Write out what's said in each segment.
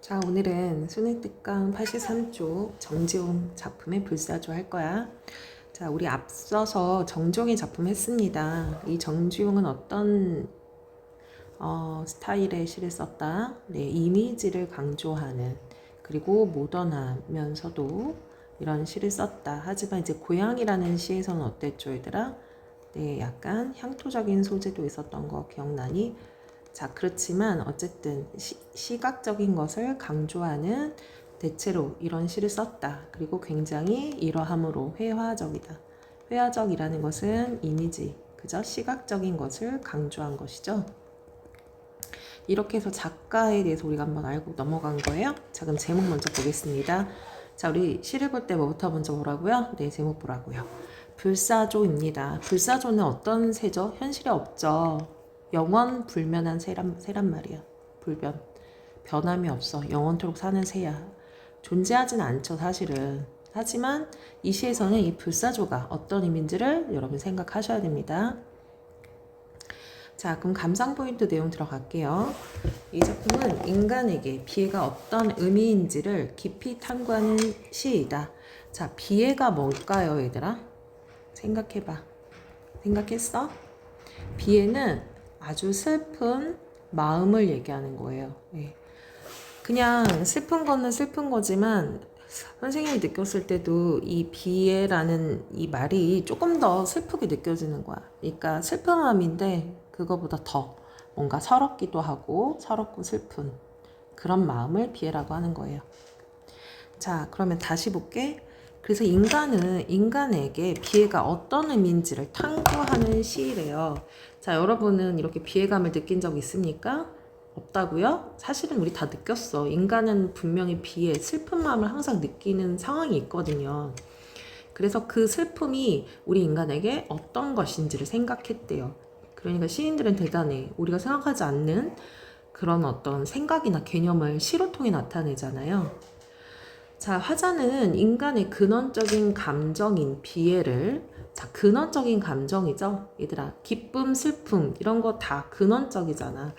자, 오늘은 순회특강 83쪽 정지용 작품의 불사조 할 거야. 자, 우리 앞서서 정지용의 작품 했습니다. 이 정지용은 어떤 스타일의 시를 썼다? 네, 이미지를 강조하는, 그리고 모던하면서도 이런 시를 썼다. 하지만 이제 고향이라는 시에서는 어땠죠, 얘들아? 네, 약간 향토적인 소재도 있었던 거 기억나니? 자, 그렇지만 어쨌든 시각적인 것을 강조하는 대체로 이런 시를 썼다. 그리고 굉장히 이러함으로 회화적이다. 회화적이라는 것은 이미지, 그저 시각적인 것을 강조한 것이죠. 이렇게 해서 작가에 대해서 우리가 한번 알고 넘어간 거예요. 자, 그럼 제목 먼저 보겠습니다. 자, 우리 시를 볼 때 뭐부터 먼저 보라고요? 네, 제목 보라고요. 불사조입니다. 불사조는 어떤 새죠? 현실에 없죠. 영원 불면한 새란 말이야. 불변. 변함이 없어. 영원토록 사는 새야. 존재하진 않죠, 사실은. 하지만 이 시에서는 이 불사조가 어떤 의미인지를 여러분 생각하셔야 됩니다. 자, 그럼 감상 포인트 내용 들어갈게요. 이 작품은 인간에게 비애가 어떤 의미인지를 깊이 탐구하는 시이다. 자, 비애가 뭘까요, 얘들아? 생각해봐. 생각했어? 비애는 아주 슬픈 마음을 얘기하는 거예요. 네. 그냥 슬픈 거는 슬픈 거지만 선생님이 느꼈을 때도 이 비애라는 이 말이 조금 더 슬프게 느껴지는 거야. 그러니까 슬픈 마음인데 그거보다 더 뭔가 서럽기도 하고 서럽고 슬픈 그런 마음을 비애라고 하는 거예요. 자, 그러면 다시 볼게. 그래서 인간은 인간에게 비애가 어떤 의미인지를 탐구하는 시이래요. 자, 여러분은 이렇게 비애감을 느낀 적 있습니까? 없다고요? 사실은 우리 다 느꼈어. 인간은 분명히 비애, 슬픈 마음을 항상 느끼는 상황이 있거든요. 그래서 그 슬픔이 우리 인간에게 어떤 것인지를 생각했대요. 그러니까 시인들은 대단해. 우리가 생각하지 않는 그런 어떤 생각이나 개념을 시로 통해 나타내잖아요. 자, 화자는 인간의 근원적인 감정인 비애를, 자, 근원적인 감정이죠. 얘들아, 기쁨, 슬픔 이런 거 다 근원적이잖아.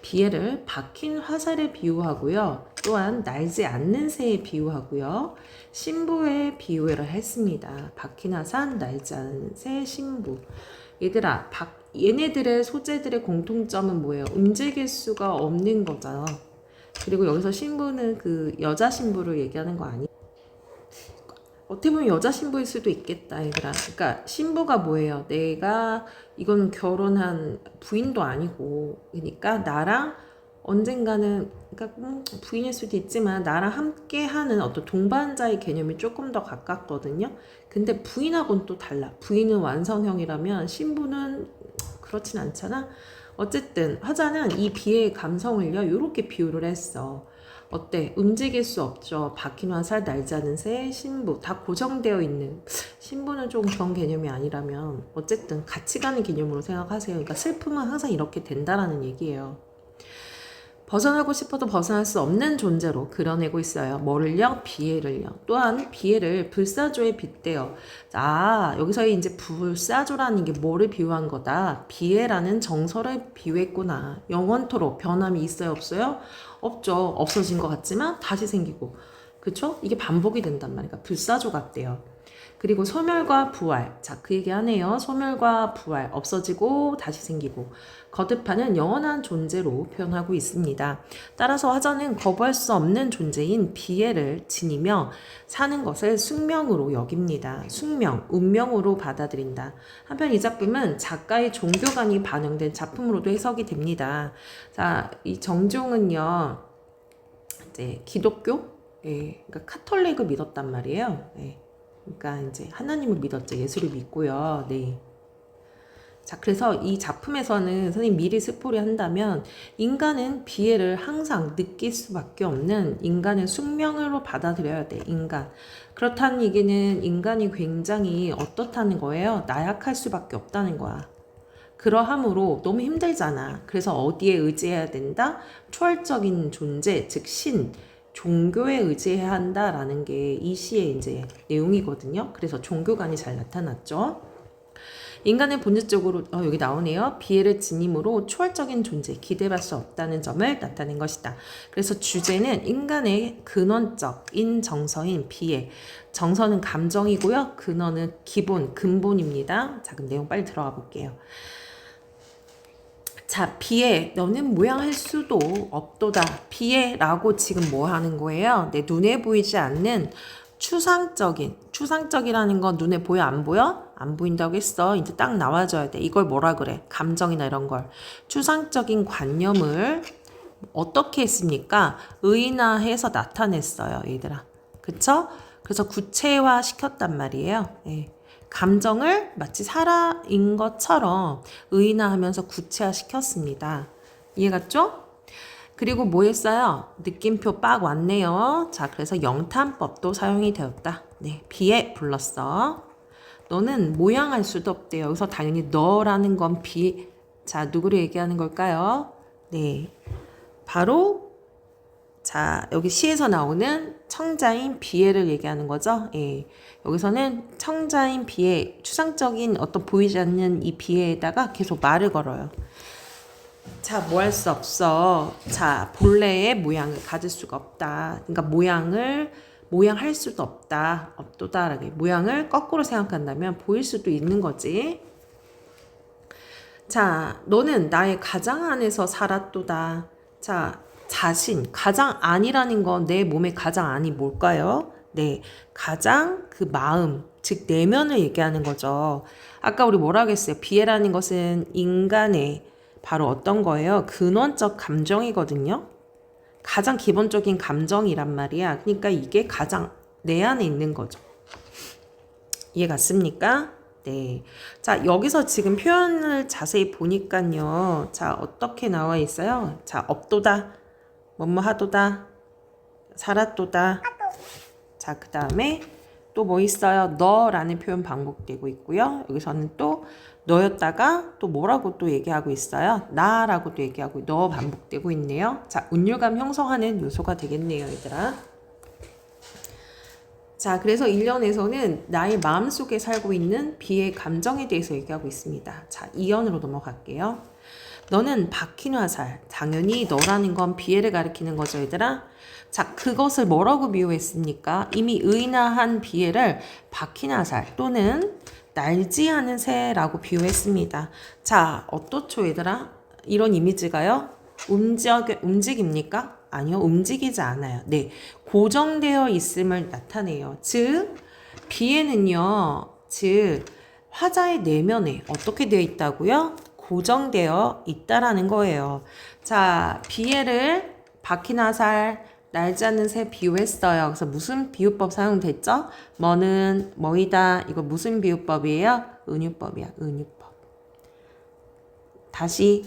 비애를 박힌 화살에 비유하고요. 또한 날지 않는 새에 비유하고요. 신부에 비유를 했습니다. 박힌 화살, 날지 않는 새, 신부. 얘들아, 얘네들의 소재들의 공통점은 뭐예요? 움직일 수가 없는 거잖아. 그리고 여기서 신부는 그 여자 신부를 얘기하는 거 아니에요? 어떻게 보면 여자 신부일 수도 있겠다, 얘들아. 그러니까 신부가 뭐예요? 내가 이건 결혼한 부인도 아니고, 그러니까 나랑 언젠가는, 그러니까 부인일 수도 있지만 나랑 함께하는 어떤 동반자의 개념이 조금 더 가깝거든요. 근데 부인하고는 또 달라. 부인은 완성형이라면 신부는 그렇진 않잖아. 어쨌든 화자는 이 비애의 감성을요, 이렇게 비유를 했어. 어때? 움직일 수 없죠. 박힌 화살, 날지 않은 새, 신부 다 고정되어 있는. 신부는 좀 그런 개념이 아니라면 어쨌든 같이 가는 개념으로 생각하세요. 그러니까 슬픔은 항상 이렇게 된다라는 얘기예요. 벗어나고 싶어도 벗어날 수 없는 존재로 그려내고 있어요. 뭐를요? 비애를요. 또한 비애를 불사조에 빗대요. 아, 여기서 이제 불사조라는 게 뭐를 비유한 거다? 비애라는 정서를 비유했구나. 영원토록 변함이 있어요? 없어요? 없죠. 없어진 것 같지만 다시 생기고. 그쵸? 이게 반복이 된단 말이야. 불사조 같대요. 그리고 소멸과 부활. 자, 그 얘기 하네요. 소멸과 부활. 없어지고 다시 생기고. 거듭하는 영원한 존재로 표현하고 있습니다. 따라서 화자는 거부할 수 없는 존재인 비애를 지니며 사는 것을 숙명으로 여깁니다. 숙명, 운명으로 받아들인다. 한편 이 작품은 작가의 종교관이 반영된 작품으로도 해석이 됩니다. 자, 이 정종은요, 이제 기독교? 예, 그러니까 카톨릭을 믿었단 말이에요. 예. 그러니까 이제 하나님을 믿었죠. 예수를 믿고요. 네. 자, 그래서 이 작품에서는 선생님 미리 스포를 한다면 인간은 비애를 항상 느낄 수밖에 없는 인간의 숙명으로 받아들여야 돼. 인간. 그렇다는 얘기는 인간이 굉장히 어떻다는 거예요? 나약할 수밖에 없다는 거야. 그러함으로 너무 힘들잖아. 그래서 어디에 의지해야 된다? 초월적인 존재, 즉 신, 종교에 의지해야 한다라는 게 이 시의 이제 내용이거든요. 그래서 종교관이 잘 나타났죠. 인간은 본질적으로 여기 나오네요. 비애를 지님으로 초월적인 존재, 기대할 수 없다는 점을 나타낸 것이다. 그래서 주제는 인간의 근원적인 정서인 비애. 정서는 감정이고요. 근원은 기본, 근본입니다. 자, 그럼 내용 빨리 들어가 볼게요. 자, 비애, 너는 모양할 수도 없도다. 비애라고 지금 뭐 하는 거예요? 내 눈에 보이지 않는 추상적이라는 건 눈에 보여 안 보여? 안 보인다고 했어. 이제 딱 나와줘야 돼. 이걸 뭐라 그래? 감정이나 이런 걸. 추상적인 관념을 어떻게 했습니까? 의인화해서 나타냈어요, 얘들아. 그쵸? 그래서 구체화 시켰단 말이에요. 예. 감정을 마치 살아인 것처럼 의인화하면서 구체화 시켰습니다. 이해갔죠? 그리고 뭐 했어요? 느낌표 빡 왔네요. 자, 그래서 영탄법도 사용이 되었다. 네, 비애 불렀어. 너는 모양할 수도 없대요. 여기서 당연히 너라는 건 자, 누구를 얘기하는 걸까요? 네, 바로 자, 여기 시에서 나오는 청자인 비애를 얘기하는 거죠. 예. 여기서는 청자인 비애, 추상적인 어떤 보이지 않는 이 비애에다가 계속 말을 걸어요. 자, 뭐 할 수 없어. 자, 본래의 모양을 가질 수가 없다. 그러니까 모양할 수도 없다. 없도다라게. 모양을 거꾸로 생각한다면 보일 수도 있는 거지. 자, 너는 나의 가장 안에서 살았도다. 자, 가장 안이라는 건 내 몸의 가장 안이 뭘까요? 네, 가장 그 마음, 즉 내면을 얘기하는 거죠. 아까 우리 뭐라고 했어요? 비애라는 것은 인간의 바로 어떤 거예요? 근원적 감정이거든요. 가장 기본적인 감정이란 말이야. 그러니까 이게 가장 내 안에 있는 거죠. 이해 갔습니까? 네. 자, 여기서 지금 표현을 자세히 보니까요. 자, 어떻게 나와 있어요? 자, 없도다, 뭐뭐 하도다, 살았도다. 자, 그 다음에 또 뭐 있어요? 너라는 표현 반복되고 있고요. 여기서는 또 너였다가 또 뭐라고 또 얘기하고 있어요? 나라고 또 얘기하고 너 반복되고 있네요. 자, 운율감 형성하는 요소가 되겠네요, 얘들아. 자, 그래서 1년에서는 나의 마음속에 살고 있는 비의 감정에 대해서 얘기하고 있습니다. 자, 2연으로 넘어갈게요. 너는 박힌 화살, 당연히 너라는 건 비애를 가리키는 거죠, 얘들아. 자, 그것을 뭐라고 비유했습니까? 이미 의인화한 비애를 박힌 화살 또는 날지 않은 새라고 비유했습니다. 자, 어떻죠, 얘들아? 이런 이미지가요? 움직입니까? 아니요, 움직이지 않아요. 네, 고정되어 있음을 나타내요. 즉, 비애는요, 화자의 내면에 어떻게 되어 있다고요? 고정되어 있다라는 거예요. 자, 비애를 박힌 화살, 날지 않는 새 비유했어요. 그래서 무슨 비유법 사용됐죠? 뭐는 뭐이다. 이거 무슨 비유법이에요? 은유법이야. 은유법. 다시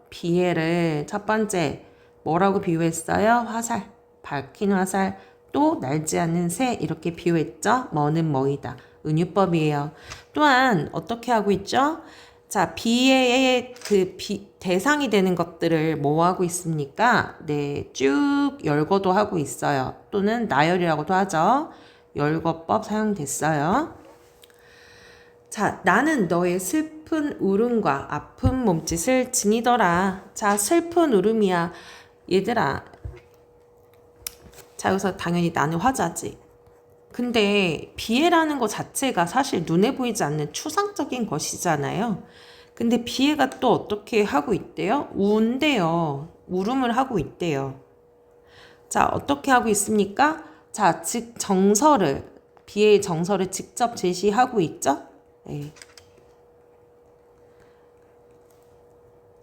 비애를 첫 번째 뭐라고 비유했어요? 화살, 박힌 화살, 또 날지 않는 새 이렇게 비유했죠? 뭐는 뭐이다. 은유법이에요. 또한 어떻게 하고 있죠? 자, 비애의 대상이 되는 것들을 뭐 하고 있습니까? 네, 쭉 열거도 하고 있어요. 또는 나열이라고도 하죠. 열거법 사용됐어요. 자, 나는 너의 슬픈 울음과 아픈 몸짓을 지니더라. 자, 슬픈 울음이야. 얘들아. 자, 여기서 당연히 나는 화자지. 근데 비애라는 것 자체가 사실 눈에 보이지 않는 추상적인 것이잖아요. 근데 비애가 또 어떻게 하고 있대요? 운대요. 울음을 하고 있대요. 자, 어떻게 하고 있습니까? 자, 즉 비애의 정서를 직접 제시하고 있죠? 네.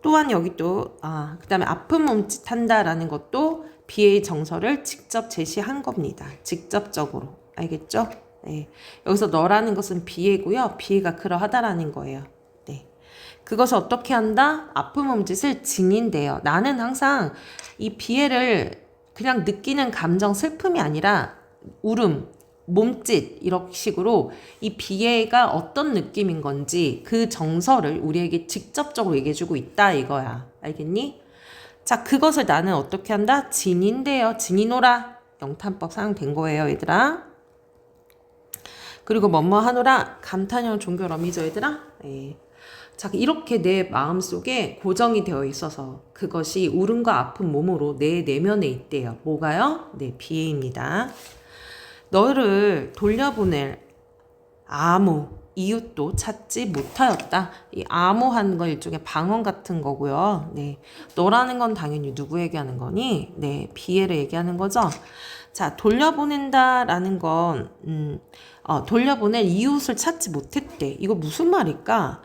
또한 여기 또 그 다음에 아픈 몸짓 한다라는 것도 비애의 정서를 직접 제시한 겁니다. 직접적으로. 알겠죠? 네. 여기서 너라는 것은 비애고요. 비애가 그러하다라는 거예요. 네. 그것을 어떻게 한다? 아픈 몸짓을 지닌대요. 나는 항상 이 비애를 그냥 느끼는 감정, 슬픔이 아니라 울음, 몸짓 이런 식으로 이 비애가 어떤 느낌인 건지 그 정서를 우리에게 직접적으로 얘기해주고 있다 이거야. 알겠니? 자, 그것을 나는 어떻게 한다? 지닌대요. 지니노라. 영탄법 사용된 거예요, 얘들아. 그리고 뭐뭐 하노라. 감탄형 종결어미죠, 얘들아. 예. 자, 이렇게 내 마음속에 고정이 되어 있어서 그것이 울음과 아픈 몸으로 내 내면에 있대요. 뭐가요? 네, 비애입니다. 너를 돌려보낼 아무 이웃도 찾지 못하였다. 이 아무한 거 일종의 방언 같은 거고요. 네, 너라는 건 당연히 누구 얘기하는 거니? 네, 비애를 얘기하는 거죠. 자, 돌려보낸다라는 건 돌려보낼 이웃을 찾지 못했대. 이거 무슨 말일까?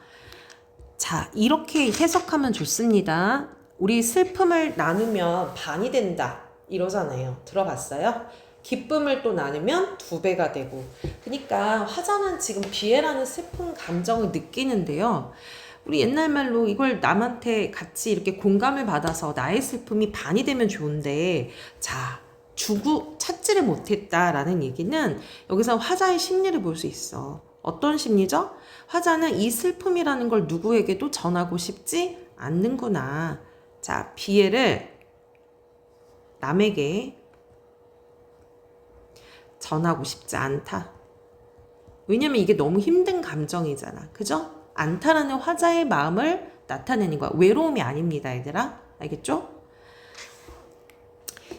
자, 이렇게 해석하면 좋습니다. 우리 슬픔을 나누면 반이 된다 이러잖아요. 들어봤어요? 기쁨을 또 나누면 2배가 되고. 그러니까 화자는 지금 비애라는 슬픈 감정을 느끼는데요. 우리 옛날 말로 이걸 남한테 같이 이렇게 공감을 받아서 나의 슬픔이 반이 되면 좋은데, 자, 찾지를 못했다라는 얘기는 여기서 화자의 심리를 볼 수 있어. 어떤 심리죠? 화자는 이 슬픔이라는 걸 누구에게도 전하고 싶지 않는구나. 자, 비애를 남에게 전하고 싶지 않다. 왜냐면 이게 너무 힘든 감정이잖아. 그죠? 않다라는 화자의 마음을 나타내는 거야. 외로움이 아닙니다, 얘들아. 알겠죠?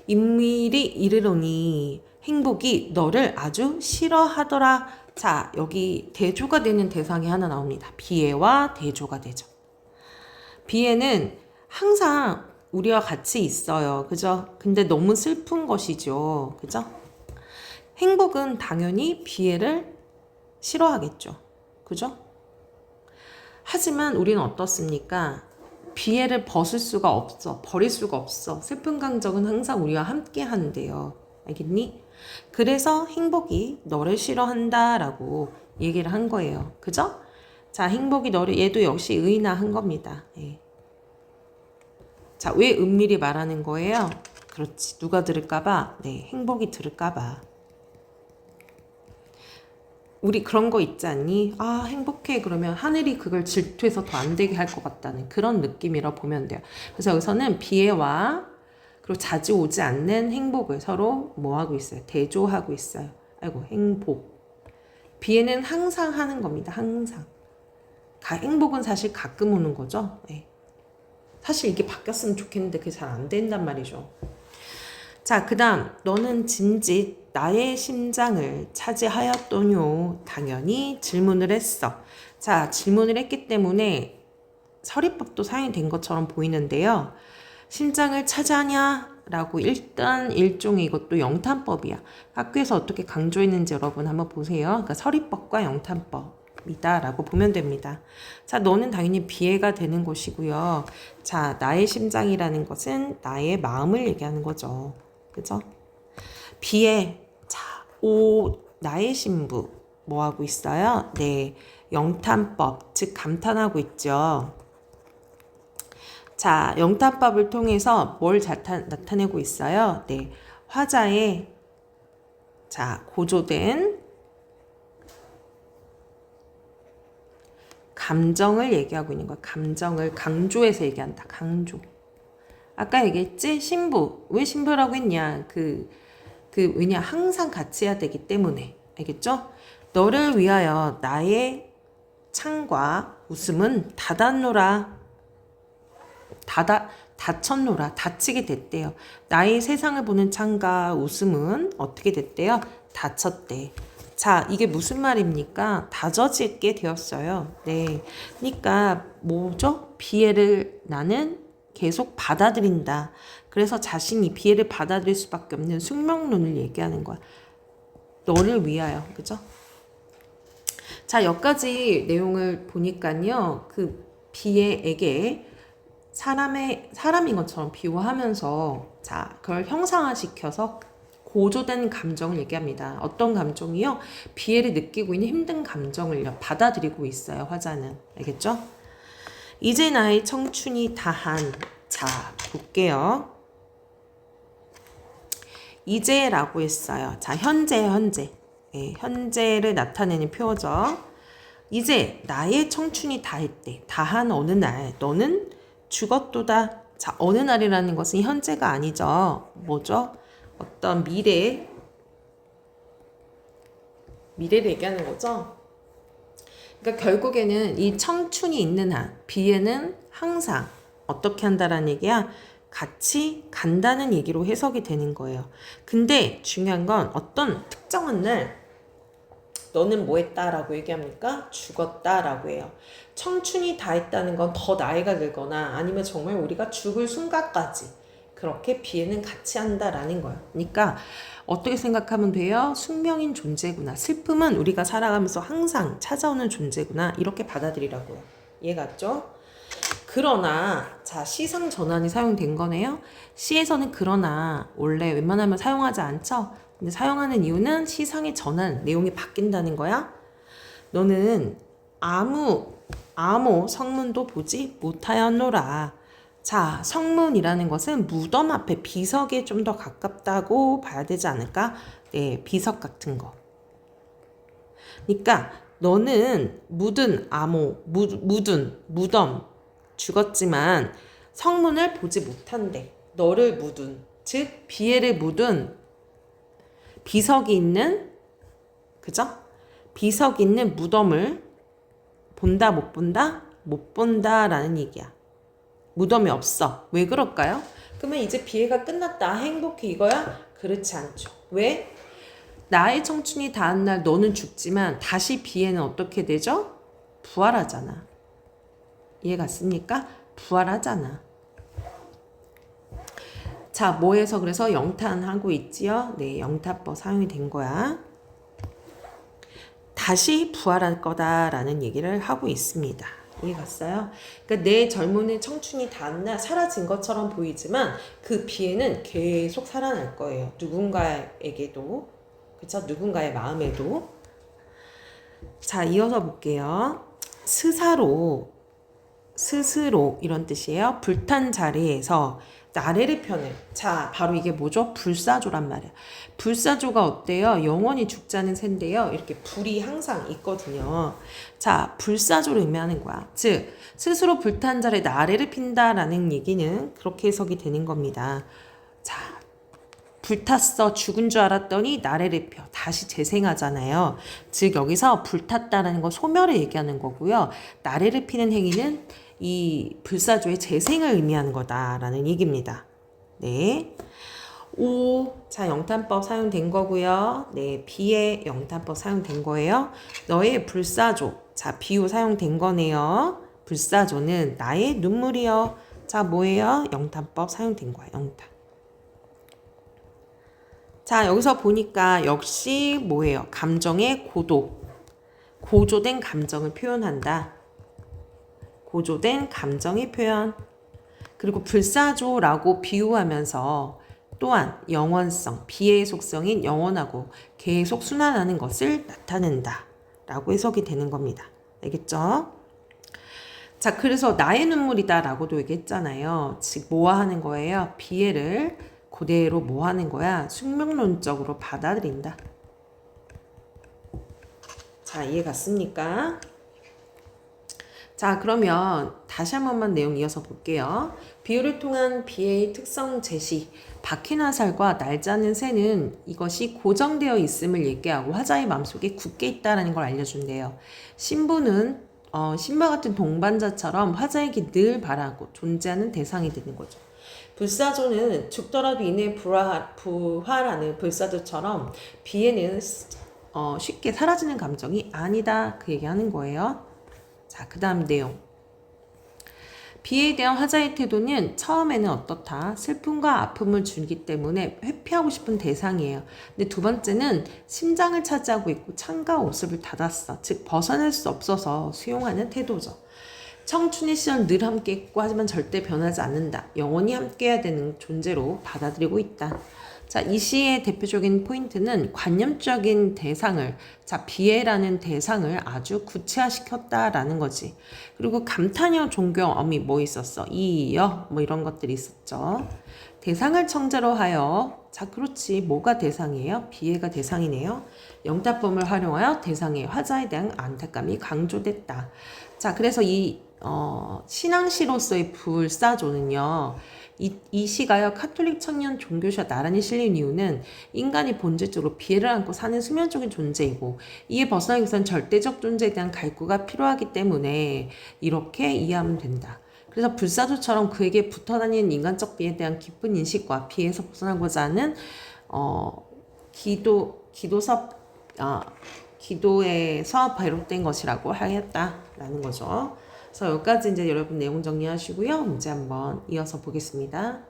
인밀이 이르노니 행복이 너를 아주 싫어하더라. 자, 여기 대조가 되는 대상이 하나 나옵니다. 비애와 대조가 되죠. 비애는 항상 우리와 같이 있어요. 그죠? 근데 너무 슬픈 것이죠. 그죠? 행복은 당연히 비애를 싫어하겠죠. 그죠? 하지만 우리는 어떻습니까? 비애를 벗을 수가 없어. 버릴 수가 없어. 슬픈 감정은 항상 우리와 함께 한대요. 알겠니? 그래서 행복이 너를 싫어한다 라고 얘기를 한 거예요. 그죠? 자, 행복이 너를, 얘도 역시 의인화한 겁니다. 예. 자, 왜 은밀히 말하는 거예요? 그렇지. 누가 들을까봐? 네, 행복이 들을까봐. 우리 그런 거 있지 않니? 아, 행복해. 그러면 하늘이 그걸 질투해서 더 안 되게 할 것 같다는 그런 느낌이라 보면 돼요. 그래서 여기서는 비애와 그리고 자주 오지 않는 행복을 서로 뭐 하고 있어요? 대조하고 있어요. 아이고, 행복. 비애는 항상 하는 겁니다. 항상. 행복은 사실 가끔 오는 거죠. 네. 사실 이게 바뀌었으면 좋겠는데 그게 잘 안 된단 말이죠. 자, 그 다음 너는 짐짓 나의 심장을 차지하였더뇨. 당연히 질문을 했어. 자, 질문을 했기 때문에 서리법도 사용이 된 것처럼 보이는데요. 심장을 차지하냐? 라고 일단 일종의 이것도 영탄법이야. 학교에서 어떻게 강조했는지 여러분 한번 보세요. 그러니까 서리법과 영탄법이다 라고 보면 됩니다. 자, 너는 당연히 비애가 되는 것이고요. 자, 나의 심장이라는 것은 나의 마음을 얘기하는 거죠. 그죠? 비애. 자, 나의 신부 뭐 하고 있어요? 네, 영탄법, 즉 감탄하고 있죠. 자, 영탄법을 통해서 뭘 나타내고 있어요? 네, 화자의 자, 고조된 감정을 얘기하고 있는 거야. 감정을 강조해서 얘기한다. 강조. 아까 얘기했지? 신부. 왜 신부라고 했냐? 왜냐? 항상 같이 해야 되기 때문에. 알겠죠? 너를 위하여 나의 창과 웃음은 닫았노라. 닫혔노라. 닫히게 됐대요. 나의 세상을 보는 창과 웃음은 어떻게 됐대요? 닫혔대. 자, 이게 무슨 말입니까? 다져지게 되었어요. 네. 그러니까 뭐죠? 비애를 나는 계속 받아들인다. 그래서 자신이 비애를 받아들일 수밖에 없는 숙명론을 얘기하는 거야. 너를 위하여. 그죠? 자, 여기까지 내용을 보니까요. 그 비애에게 사람인 것처럼 비유하면서 자, 그걸 형상화시켜서 고조된 감정을 얘기합니다. 어떤 감정이요? 비애를 느끼고 있는 힘든 감정을 받아들이고 있어요. 화자는. 알겠죠? 이제 나의 청춘이 다한. 자, 볼게요. 이제라고 했어요. 자, 현재. 예, 현재를 나타내는 표어죠. 이제 나의 청춘이 다했대. 다한 어느 날 너는 죽었도다. 자, 어느 날이라는 것은 현재가 아니죠. 뭐죠? 어떤 미래를 얘기하는 거죠. 그러니까 결국에는 이 청춘이 있는 한 비애는 항상 어떻게 한다라는 얘기야? 같이 간다는 얘기로 해석이 되는 거예요. 근데 중요한 건 어떤 특정한 날 너는 뭐 했다라고 얘기합니까? 죽었다라고 해요. 청춘이 다 했다는 건 더 나이가 들거나 아니면 정말 우리가 죽을 순간까지 그렇게 비애는 같이 한다라는 거예요. 그러니까 어떻게 생각하면 돼요? 숙명인 존재구나. 슬픔은 우리가 살아가면서 항상 찾아오는 존재구나. 이렇게 받아들이라고요. 이해갔죠? 그러나 자 시상 전환이 사용된 거네요. 시에서는 그러나 원래 웬만하면 사용하지 않죠. 근데 사용하는 이유는 시상의 전환 내용이 바뀐다는 거야. 너는 아무 성문도 보지 못하였노라. 자, 성문이라는 것은 무덤 앞에 비석에 좀 더 가깝다고 봐야 되지 않을까? 네, 비석 같은 거. 그러니까 너는 묻은 묻은 무덤 죽었지만 성문을 보지 못한대. 너를 묻은, 즉 비애를 묻은 비석이 있는, 그죠? 비석 있는 무덤을 본다 못 본다? 못 본다라는 얘기야. 무덤이 없어. 왜 그럴까요? 그러면 이제 비애가 끝났다. 행복해 이거야? 그렇지 않죠. 왜? 나의 청춘이 닿은 날 너는 죽지만 다시 비애는 어떻게 되죠? 부활하잖아. 이해 갔습니까? 부활하잖아. 자, 뭐해서 그래서 영탄하고 있지요? 네, 영타법 사용이 된 거야. 다시 부활할 거다라는 얘기를 하고 있습니다. 이해 갔어요? 그러니까 내 젊은의 청춘이 닿은 날 사라진 것처럼 보이지만 그 비애는 계속 살아날 거예요. 누군가에게도, 그쵸? 누군가의 마음에도. 자, 이어서 볼게요. 스스로 이런 뜻이에요. 불탄 자리에서 나래를 펴는. 자, 바로 이게 뭐죠? 불사조란 말이야. 불사조가 어때요? 영원히 죽지 않은 샌데요. 이렇게 불이 항상 있거든요. 자, 불사조를 의미하는 거야. 즉, 스스로 불탄 자리에 나래를 핀다라는 얘기는 그렇게 해석이 되는 겁니다. 자, 불탔어. 죽은 줄 알았더니 나래를 펴. 다시 재생하잖아요. 즉, 여기서 불탔다라는 건 소멸을 얘기하는 거고요. 나래를 피는 행위는 이 불사조의 재생을 의미하는 거다라는 얘기입니다. 네. 자, 영탄법 사용된 거고요. 네, 비의 영탄법 사용된 거예요. 너의 불사조. 자, 비유 사용된 거네요. 불사조는 나의 눈물이요. 자, 뭐예요? 영탄법 사용된 거야. 영탄. 자, 여기서 보니까 역시 뭐예요? 감정의 고조된 감정을 표현한다. 고조된 감정의 표현. 그리고 불사조라고 비유하면서 또한 영원성, 비애의 속성인 영원하고 계속 순환하는 것을 나타낸다 라고 해석이 되는 겁니다. 알겠죠? 자, 그래서 나의 눈물이다 라고도 얘기했잖아요. 즉 뭐와 하는 거예요? 비애를 그대로 뭐 하는 거야? 숙명론적으로 받아들인다. 자, 이해 갔습니까? 자, 그러면 다시 한 번만 내용 이어서 볼게요. 비유를 통한 비애의 특성 제시. 박해나살과 날짜는 새는 이것이 고정되어 있음을 얘기하고 화자의 마음속에 굳게 있다는 걸 알려준대요. 신부는 신과 같은 동반자처럼 화자에게 늘 바라고 존재하는 대상이 되는 거죠. 불사조는 죽더라도 이내 부활하는 불사조처럼 비애는 쉽게 사라지는 감정이 아니다. 그 얘기하는 거예요. 자, 그 다음 내용. 비애에 대한 화자의 태도는 처음에는 어떻다? 슬픔과 아픔을 주기 때문에 회피하고 싶은 대상이에요. 근데 두 번째는 심장을 차지하고 있고 창과 오습을 닫았어. 즉 벗어날 수 없어서 수용하는 태도죠. 청춘의 시절 늘 함께 있고 하지만 절대 변하지 않는다. 영원히 함께해야 되는 존재로 받아들이고 있다. 자, 이 시의 대표적인 포인트는 관념적인 대상을, 자, 비애라는 대상을 아주 구체화시켰다라는 거지. 그리고 감탄여 존경어미 뭐 있었어? 이여 뭐 이런 것들이 있었죠. 대상을 청자로 하여, 자, 그렇지. 뭐가 대상이에요? 비애가 대상이네요. 영타법을 활용하여 대상의 화자에 대한 안타감이 강조됐다. 자, 그래서 이 신앙시로서의 불사조는요. 이 시가요 카톨릭 청년 종교시와 나란히 실린 이유는 인간이 본질적으로 비애를 안고 사는 수면적인 존재이고 이에 벗어나기 위해서는 절대적 존재에 대한 갈구가 필요하기 때문에 이렇게 이해하면 된다. 그래서 불사조처럼 그에게 붙어다니는 인간적 비에 대한 깊은 인식과 비에서 벗어나고자 하는 기도에서 비롯된 것이라고 하였다라는 거죠. 그래서 여기까지 이제 여러분 내용 정리하시고요. 문제 한번 이어서 보겠습니다.